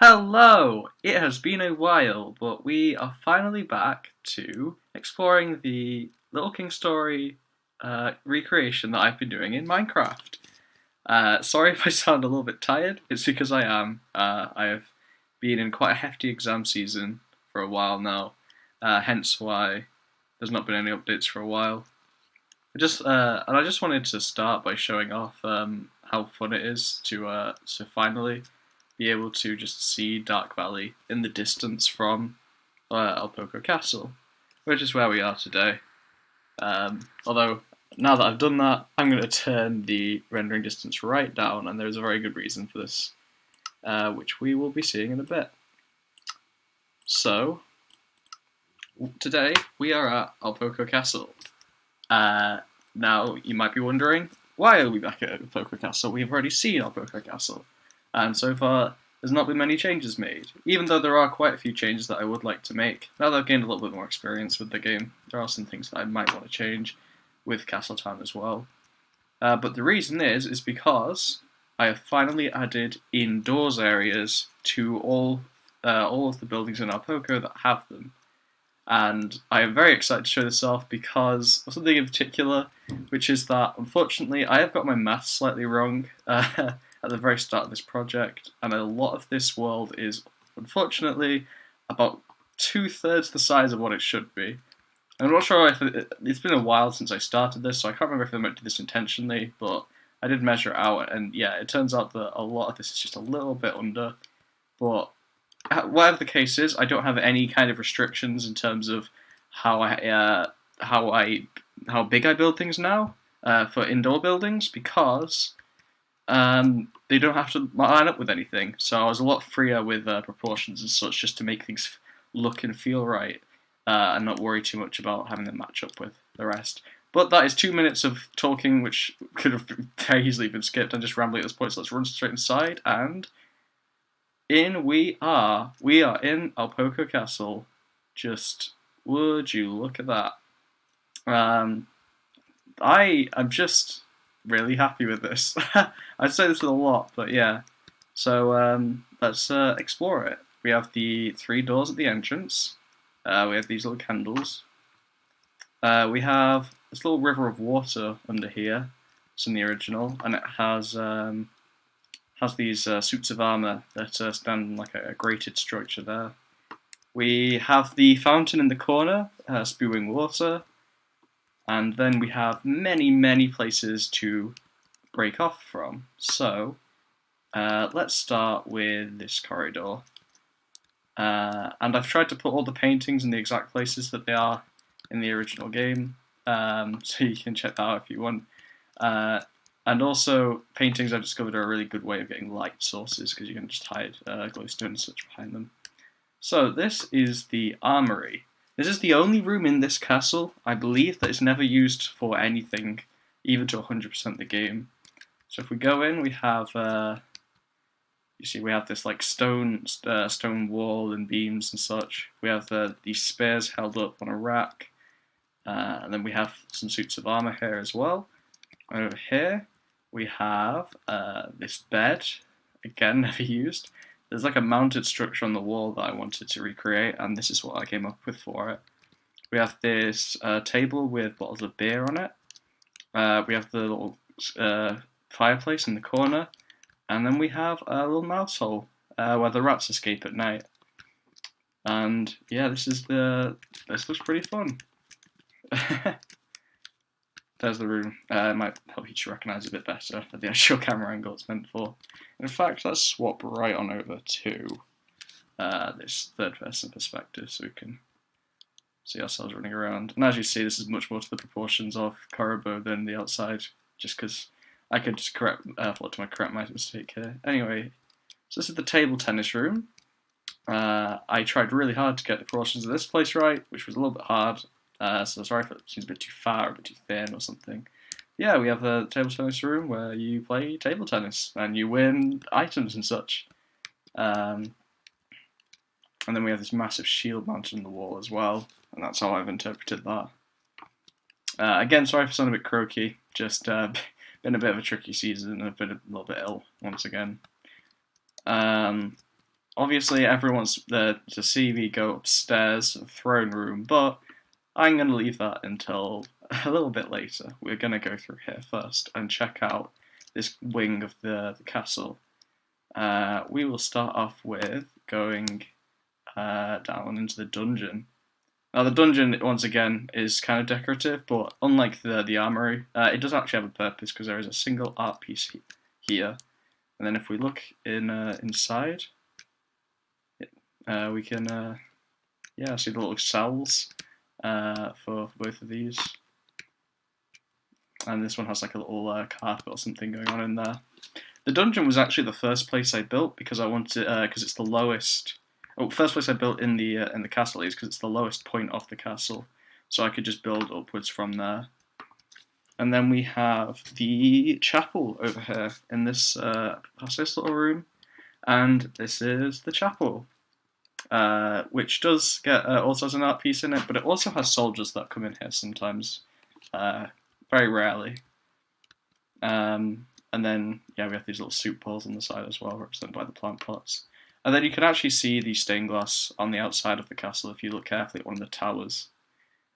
Hello! It has been a while, but we are finally back to exploring the Little King Story recreation that I've been doing in Minecraft. Sorry if I sound a little bit tired, it's because I am. I have been in quite a hefty exam season for a while now, hence why there's not been any updates for a while. I just wanted to start by showing off how fun it is to finally be able to just see Dark Valley in the distance from Alpoko Castle, which is where we are today. Although now that I've done that, I'm going to turn the rendering distance right down, and there's a very good reason for this, which we will be seeing in a bit. So today we are at Alpoko Castle. Now, you might be wondering, why are we back at Alpoko Castle? We've already seen Alpoko Castle, and so far there's not been many changes made, even though there are quite a few changes that I would like to make. Now that I've gained a little bit more experience with the game, there are some things that I might want to change with Castletown as well. But the reason is because I have finally added indoors areas to all of the buildings in Alpoko that have them. And I am very excited to show this off because of something in particular, which is that unfortunately I have got my maths slightly wrong at the very start of this project, and a lot of this world is unfortunately about 2/3 the size of what it should be. I'm not sure if it's been a while since I started this, so I can't remember if I meant to do this intentionally, but I did measure it out, and yeah, it turns out that a lot of this is just a little bit under, but whatever the case is, I don't have any kind of restrictions in terms of how how big I build things now for indoor buildings because they don't have to line up with anything. So I was a lot freer with proportions and such, just to make things look and feel right, and not worry too much about having them match up with the rest. But that is 2 minutes of talking, which could have very easily been skipped. I'm just rambling at this point, so let's run straight inside and in we are. We are in Alpoko Castle. Just would you look at that? Um, I am just really happy with this. I'd say this with a lot, but yeah. So let's explore it. We have the three doors at the entrance. We have these little candles. We have this little river of water under here. It's in the original, and it has these suits of armour that stand like a grated structure there. We have the fountain in the corner, spewing water, and then we have many, many places to break off from. So, let's start with this corridor. And I've tried to put all the paintings in the exact places that they are in the original game, so you can check that out if you want. And also, paintings I've discovered are a really good way of getting light sources, because you can just hide glowstone and such behind them. So this is the armory. This is the only room in this castle, I believe, that is never used for anything, even to 100% the game. So if we go in, we have, you see, we have this like stone wall and beams and such. We have these spears held up on a rack, and then we have some suits of armor here as well. And over here, we have this bed, again, never used. There's like a mounted structure on the wall that I wanted to recreate, and this is what I came up with for it. We have this table with bottles of beer on it. We have the little fireplace in the corner, and then we have a little mouse hole where the rats escape at night. And yeah, this looks pretty fun. There's the room. It might help you to recognise a bit better at the actual camera angle it's meant for. In fact, let's swap right on over to this third-person perspective so we can see ourselves running around. And as you see, this is much more to the proportions of Korobo than the outside, just because I could just correct my mistake here. Anyway, so this is the table tennis room. I tried really hard to get the proportions of this place right, which was a little bit hard. So sorry if it seems a bit too far or a bit too thin or something. Yeah, we have a table tennis room where you play table tennis and you win items and such. And then we have this massive shield mounted on the wall as well, and that's how I've interpreted that. Again, sorry for sounding a bit croaky, just been a bit of a tricky season and I've been a little bit ill once again. obviously everyone's there to see me go upstairs to the throne room, but I'm going to leave that until a little bit later. We're going to go through here first and check out this wing of the castle. We will start off with going down into the dungeon. Now the dungeon, once again, is kind of decorative, but unlike the armory, it does actually have a purpose because there is a single art piece here. And then if we look inside, we can see the little cells for both of these. And this one has like a little carpet or something going on in there. The dungeon was actually the first place I built because I wanted, because it's the lowest. Oh, first place I built in the castle is because it's the lowest point of the castle, so I could just build upwards from there. And then we have the chapel over here in this past this little room, and this is the chapel, which does get also has an art piece in it, but it also has soldiers that come in here sometimes, very rarely. And then, we have these little soup bowls on the side as well, represented by the plant pots. And then you can actually see the stained glass on the outside of the castle if you look carefully at one of the towers.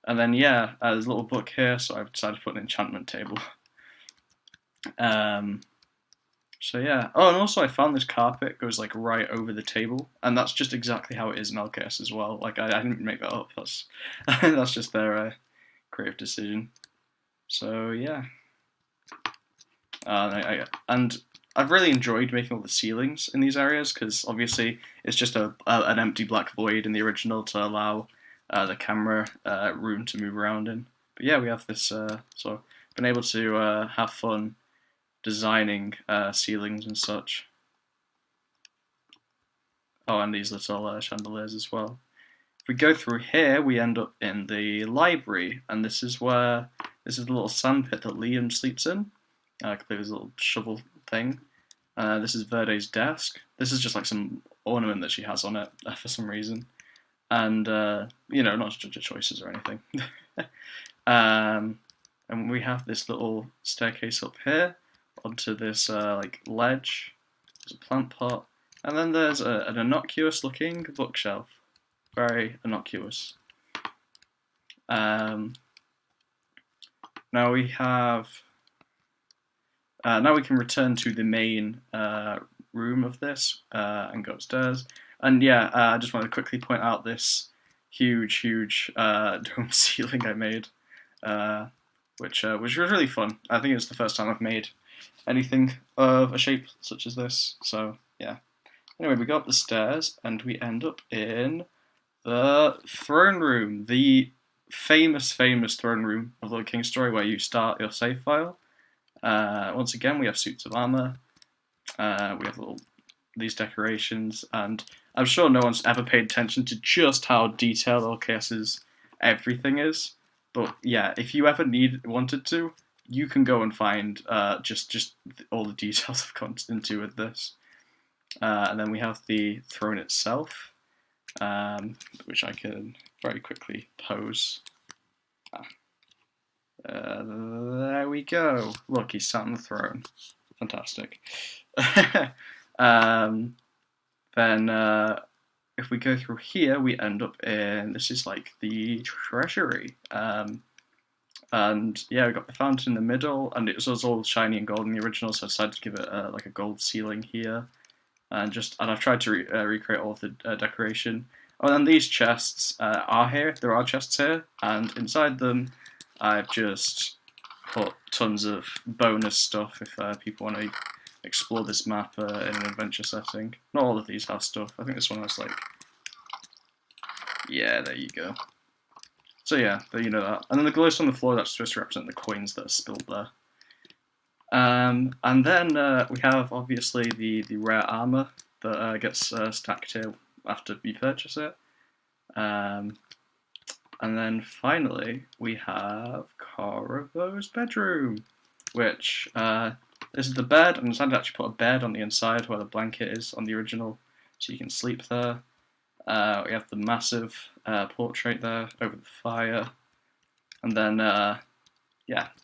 And then, there's a little book here, so I've decided to put an enchantment table. So yeah. Oh, and also I found this carpet goes like right over the table, and that's just exactly how it is in LKS as well. Like I didn't make that up. That's that's just their creative decision. So yeah. And I've really enjoyed making all the ceilings in these areas because obviously it's just an empty black void in the original to allow the camera room to move around in. But yeah, we have this, so been able to have fun designing ceilings and such. Oh, and these little chandeliers as well. If we go through here, we end up in the library, and this is the little sandpit that Liam sleeps in. I can play his little shovel thing. This is Verde's desk. This is just like some ornament that she has on it for some reason. And, not to judge her choices or anything. And we have this little staircase up here onto this ledge. There's a plant pot. And then there's an innocuous looking bookshelf. Very innocuous. Now we have... now we can return to the main room of this and go upstairs. And I just want to quickly point out this huge dome ceiling I made, which was really fun. I think it's the first time I've made anything of a shape such as this. So yeah. Anyway, we go up the stairs and we end up in the throne room, the famous throne room of the King's Story, where you start your save file. Once again, we have suits of armor. We have these decorations, and I'm sure no one's ever paid attention to just how detailed LKS's everything is. But yeah, if you ever wanted to, you can go and find just all the details I've gone into with this. And then we have the throne itself, which I can very quickly pose. There we go. Look, he's sat on the throne. Fantastic. Then if we go through here, we end up in, this is like the treasury. And yeah, we got the fountain in the middle, and it was all shiny and gold in the original, so I decided to give it like a gold ceiling here. And I've tried to recreate all of the decoration. Oh, and these chests are here. There are chests here, and inside them, I've just put tons of bonus stuff if people want to explore this map in an adventure setting. Not all of these have stuff. I think this one has there you go. So yeah, you know that. And then the glows on the floor, that's supposed to represent the coins that are spilled there. And then we have obviously the rare armor that gets stacked here after you purchase it. And then finally, we have Coravo's bedroom, which this is the bed. I decided to actually put a bed on the inside where the blanket is on the original, so you can sleep there. We have the massive portrait there over the fire. And then,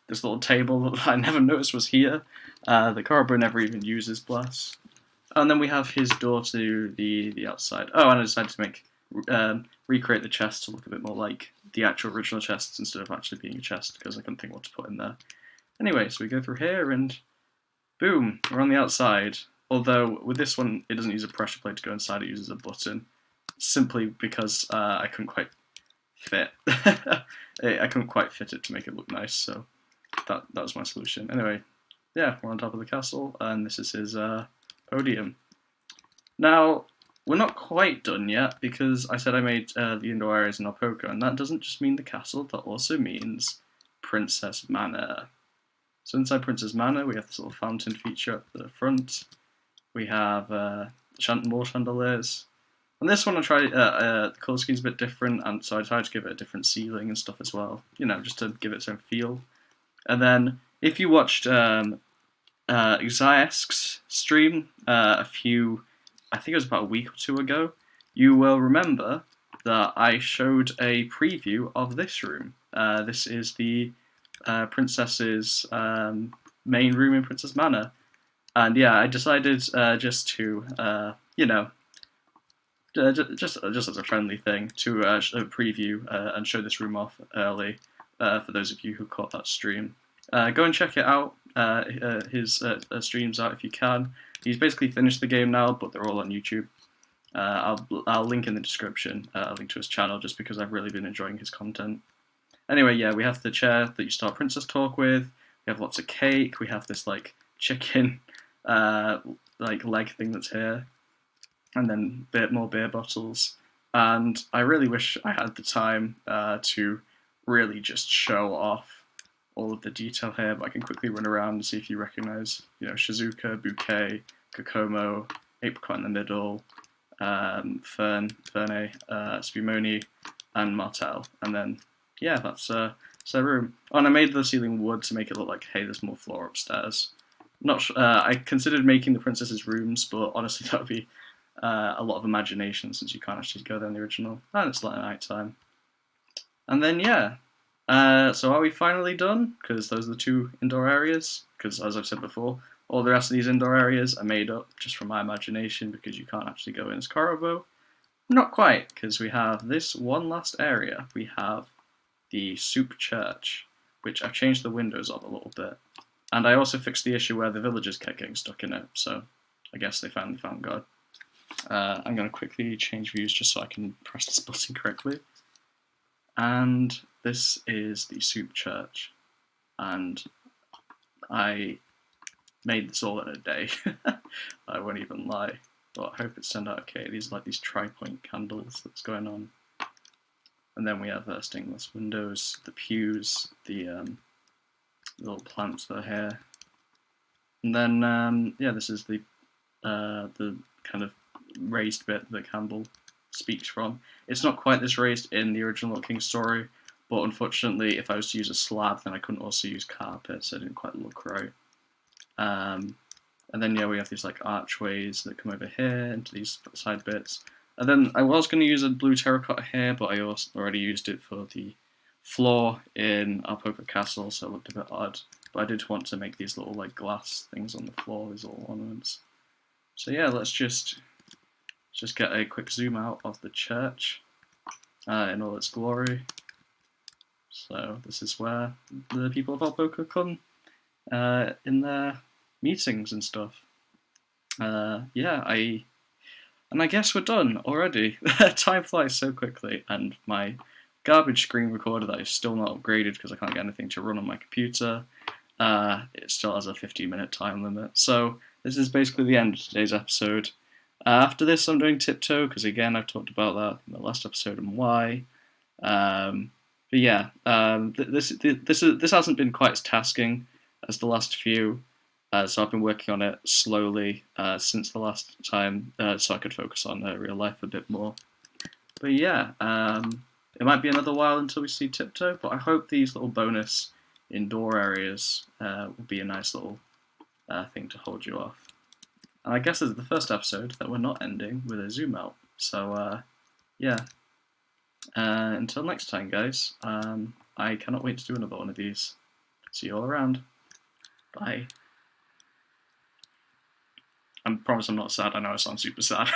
this little table that I never noticed was here. The Coravo never even uses, bless. And then we have his door to the outside. Oh, and I decided to make recreate the chest to look a bit more like the actual original chests instead of actually being a chest because I couldn't think what to put in there. Anyway, so we go through here and boom, we're on the outside. Although with this one, it doesn't use a pressure plate to go inside; it uses a button, simply because I couldn't quite fit. I couldn't quite fit it to make it look nice, so that was my solution. Anyway, yeah, we're on top of the castle, and this is his podium. Now, we're not quite done yet, because I said I made the indoor areas in Alpoko, and that doesn't just mean the castle, that also means Princess Manor. So inside Princess Manor, we have this little fountain feature up the front. We have more chandeliers. On this one, I tried the colour scheme's a bit different, and so I tried to give it a different ceiling and stuff as well. You know, just to give it its own feel. And then, if you watched Xayesk's stream I think it was about a week or two ago, you will remember that I showed a preview of this room. This is the princess's main room in Princess Manor. And yeah, I decided just to, just as a friendly thing, to preview and show this room off early for those of you who caught that stream. Go and check it out. His streams out if you can. He's basically finished the game now, but they're all on YouTube. I'll link in the description a link to his channel just because I've really been enjoying his content. Anyway, yeah, we have the chair that you start Princess Talk with. We have lots of cake. We have this like chicken like leg thing that's here, and then more beer bottles. And I really wish I had the time to really just show off all of the detail here, but I can quickly run around and see if you recognize, Shizuka, Bouquet, Kokomo, Apricot in the middle, Ferne, Spumoni, and Martel. And then, yeah, that's their room. Oh, and I made the ceiling wood to make it look like, hey, there's more floor upstairs. I considered making the princesses' rooms, but honestly, that would be a lot of imagination since you can't actually go there in the original. And it's like night time. And then, yeah. So are we finally done? Because those are the two indoor areas. Because as I've said before, all the rest of these indoor areas are made up just from my imagination because you can't actually go in as Korobo. Not quite, because we have this one last area. We have the Soup Church, which I've changed the windows of a little bit. And I also fixed the issue where the villagers kept getting stuck in it, so I guess they finally found God. I'm going to quickly change views just so I can press this button correctly. And this is the Soup Church. And I made this all in a day. I won't even lie. But I hope it's turned out okay. These are like these tri-point candles that's going on. And then we have stained glass windows, the pews, the little plants that are here. And then, yeah, this is the kind of raised bit that Campbell speaks from. It's not quite this raised in the original King story, but unfortunately, if I was to use a slab, then I couldn't also use carpet, so it didn't quite look right. And then, yeah, we have these like archways that come over here into these side bits. And then I was going to use a blue terracotta here, but I also already used it for the floor in Alpoko Castle, so it looked a bit odd. But I did want to make these little like glass things on the floor, these little ornaments. So yeah, let's just get a quick zoom out of the church in all its glory. So this is where the people of Alpoko come in their meetings and stuff. Yeah, I guess we're done already. Time flies so quickly, and my garbage screen recorder that is still not upgraded because I can't get anything to run on my computer, it still has a 15-minute time limit. So this is basically the end of today's episode. After this, I'm doing Tiptoe because again I've talked about that in the last episode and why. But yeah, this hasn't been quite as tasking as the last few. So I've been working on it slowly since the last time, so I could focus on real life a bit more. But yeah, it might be another while until we see Tiptoe, but I hope these little bonus indoor areas will be a nice little thing to hold you off. And I guess this is the first episode that we're not ending with a zoom out. So yeah, until next time, guys, I cannot wait to do another one of these. See you all around. Bye. I promise I'm not sad. I know I sound super sad.